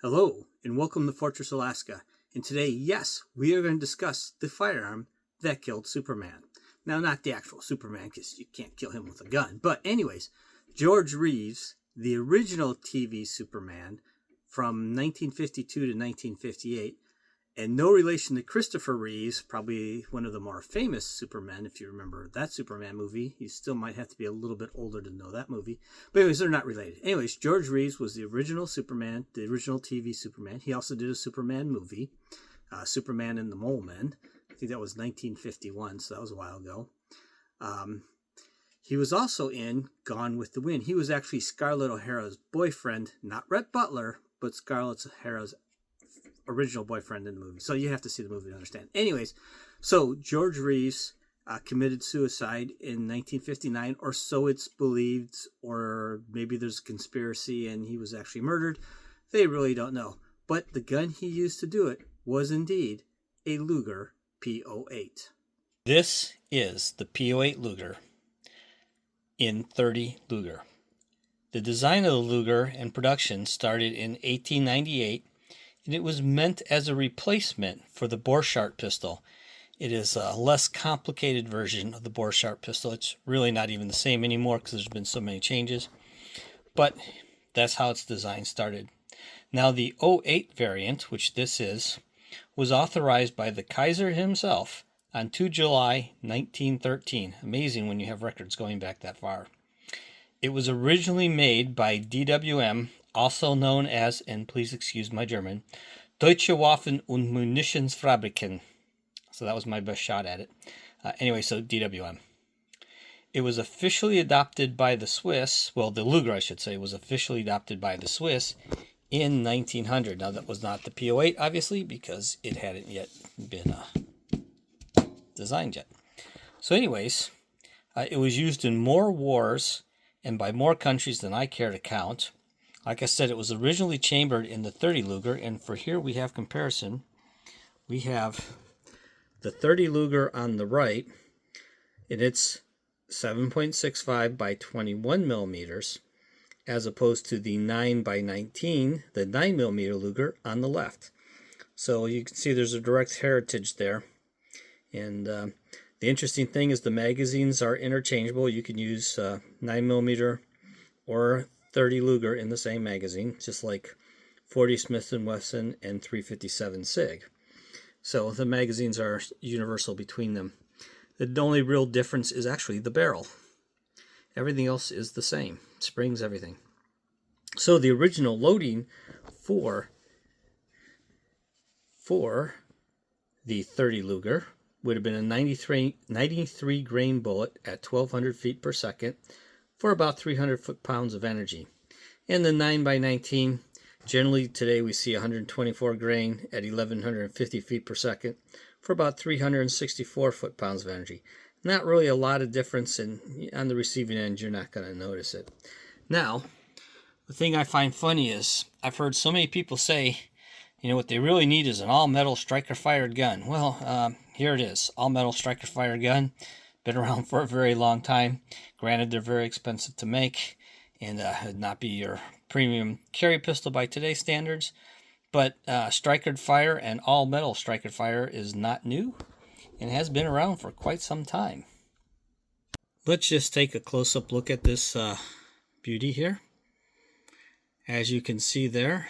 Hello, and welcome to Fortress, Alaska. And today, yes, we are going to discuss the firearm that killed Superman. Now, not the actual Superman, because you can't kill him with a gun. But anyways, George Reeves, the original TV Superman from 1952 to 1958, and no relation to Christopher Reeves, probably one of the more famous Supermen, if you remember that Superman movie. You still might have to be a little bit older to know that movie. But anyways, they're not related. Anyways, George Reeves was the original Superman, the original TV Superman. He also did a Superman movie, Superman and the Mole Men. I think that was 1951, so that was a while ago. He was also in Gone with the Wind. He was actually Scarlett O'Hara's boyfriend, not Rhett Butler, but Scarlett O'Hara's original boyfriend in the movie. So you have to see the movie to understand. Anyways, so George Reeves committed suicide in 1959, or so it's believed, or maybe there's a conspiracy and he was actually murdered. They really don't know. But the gun he used to do it was indeed a Luger P08. This is the P08 Luger in .30 Luger. The design of the Luger and production started in 1898, and it was meant as a replacement for the Borchardt pistol. It is a less complicated version of the Borchardt pistol. It's really not even the same anymore because there's been so many changes, but that's how its design started. Now the 08 variant, which this is, was authorized by the Kaiser himself on 2 July 1913. Amazing when you have records going back that far. It was originally made by DWM, also known as, and please excuse my German, Deutsche Waffen- und Munitionsfabriken. So that was my best shot at it. Anyway, so DWM. It was officially adopted by the Swiss, well, the Luger, I should say, was officially adopted by the Swiss in 1900. Now, that was not the P08, obviously, because it hadn't yet been designed yet. So anyways, it was used in more wars and by more countries than I care to count. Like I said, it was originally chambered in the .30 Luger, and for here we have comparison. We have the .30 Luger on the right, and it's 7.65 by 21 millimeters, as opposed to the 9 by 19, the 9 millimeter Luger on the left. So you can see there's a direct heritage there. And the interesting thing is the magazines are interchangeable. You can use 9 millimeter or .30 Luger in the same magazine, just like 40 Smith & Wesson and 357 SIG. So the magazines are universal between them. The only real difference is actually the barrel. Everything else is the same. Springs, everything. So the original loading for the .30 Luger would have been a 93 grain bullet at 1,200 feet per second for about 300 foot-pounds of energy. And the 9 by 19, generally today we see 124 grain at 1,150 feet per second for about 364 foot-pounds of energy. Not really a lot of difference, and on the receiving end you're not going to notice it. Now, the thing I find funny is I've heard so many people say, you know, what they really need is an all-metal striker-fired gun. Well, here it is, all-metal striker-fired gun. Been around for a very long time. Granted, they're very expensive to make, and would not be your premium carry pistol by today's standards. But striker fire and all-metal striker fire is not new and has been around for quite some time. Let's just take a close-up look at this beauty here. As you can see there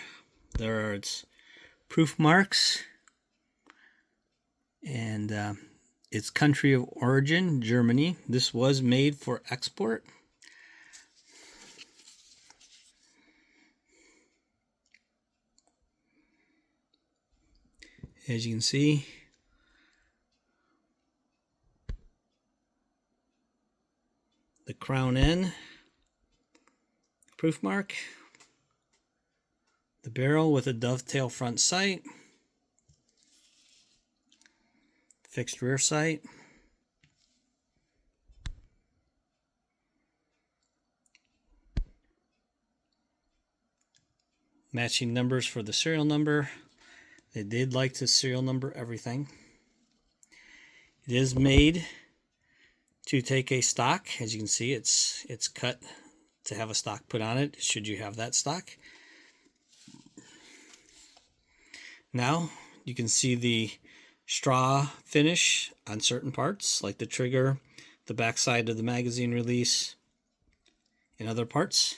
are its proof marks, and its country of origin, Germany. This was made for export. As you can see, the crown end, proof mark, the barrel with a dovetail front sight, fixed rear sight, matching numbers for the serial number. They did like to serial number everything. It is made to take a stock. As you can see, it's cut to have a stock put on it, should you have that stock. Now you can see the straw finish on certain parts, like the trigger, the backside of the magazine release, and other parts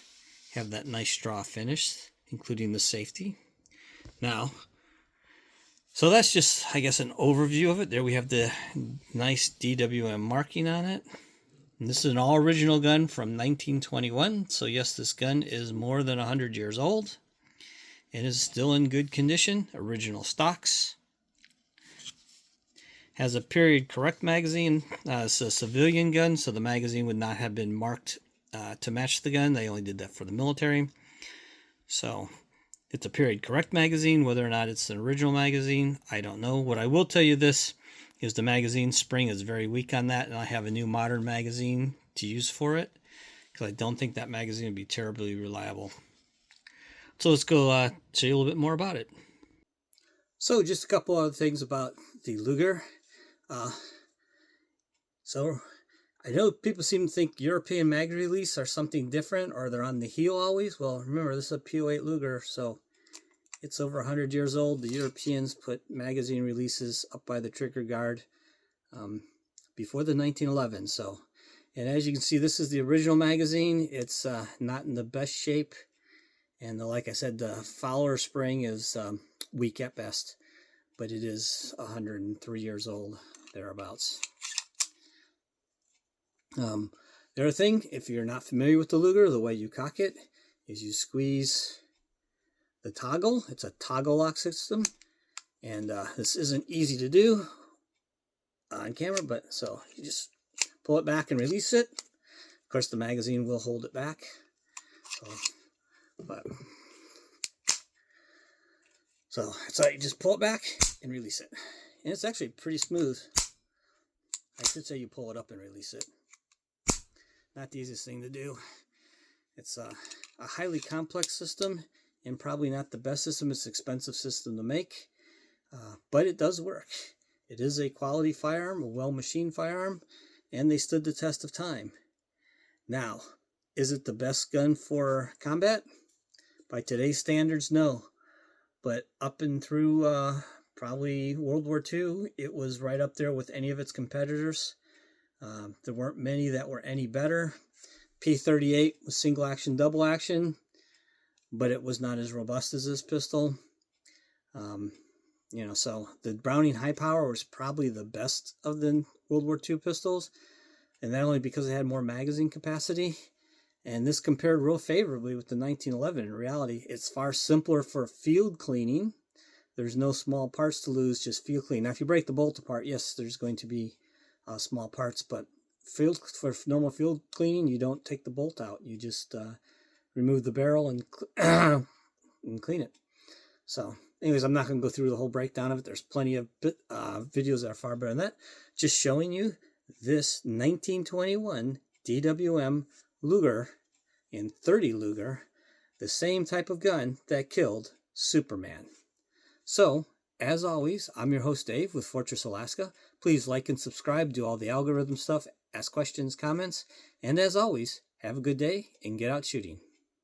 have that nice straw finish, including the safety. Now, so that's just, I guess, an overview of it. There we have the nice DWM marking on it. And this is an all-original gun from 1921. So yes, this gun is more than 100 years old and is still in good condition. Original stocks. Has a period correct magazine. It's a civilian gun, so the magazine would not have been marked to match the gun. They only did that for the military. So it's a period correct magazine. Whether or not it's an original magazine, I don't know. What I will tell you this is the magazine spring is very weak on that, and I have a new modern magazine to use for it because I don't think that magazine would be terribly reliable. So let's go show you a little bit more about it. So just a couple other things about the Luger. So I know people seem to think European mag release are something different, or they're on the heel always. Well, remember, this is a P08 Luger, so it's over 100 years old. The Europeans put magazine releases up by the trigger guard before the 1911. So, and as you can see, this is the original magazine. It's not in the best shape, and like I said, the Fowler spring is weak at best, but it is 103 years old, thereabouts. The other thing, if you're not familiar with the Luger, the way you cock it is you squeeze the toggle. It's a toggle lock system, and this isn't easy to do on camera, but so you just pull it back and release it. Of course, the magazine will hold it back. So you just pull it back and release it, and it's actually pretty smooth. I should say you pull it up and release it. Not the easiest thing to do. It's a highly complex system and probably not the best system. It's an expensive system to make, but it does work. It is a quality firearm, a well-machined firearm, and they stood the test of time. Now, is it the best gun for combat? By today's standards, no. But up and through probably World War II, it was right up there with any of its competitors. There weren't many that were any better. P38 was single action, double action, but it was not as robust as this pistol. So the Browning High Power was probably the best of the World War II pistols, and not only because it had more magazine capacity, and this compared real favorably with the 1911. In reality, it's far simpler for field cleaning. There's no small parts to lose, just field clean. Now, if you break the bolt apart, yes, there's going to be small parts, but for normal field cleaning, you don't take the bolt out. You just remove the barrel and clean it. So, anyways, I'm not going to go through the whole breakdown of it. There's plenty of videos that are far better than that. Just showing you this 1921 DWM Luger in .30 Luger, the same type of gun that killed Superman. So, as always, I'm your host Dave with Fortress Alaska. Please like and subscribe, do all the algorithm stuff, ask questions, comments, and as always, have a good day and get out shooting.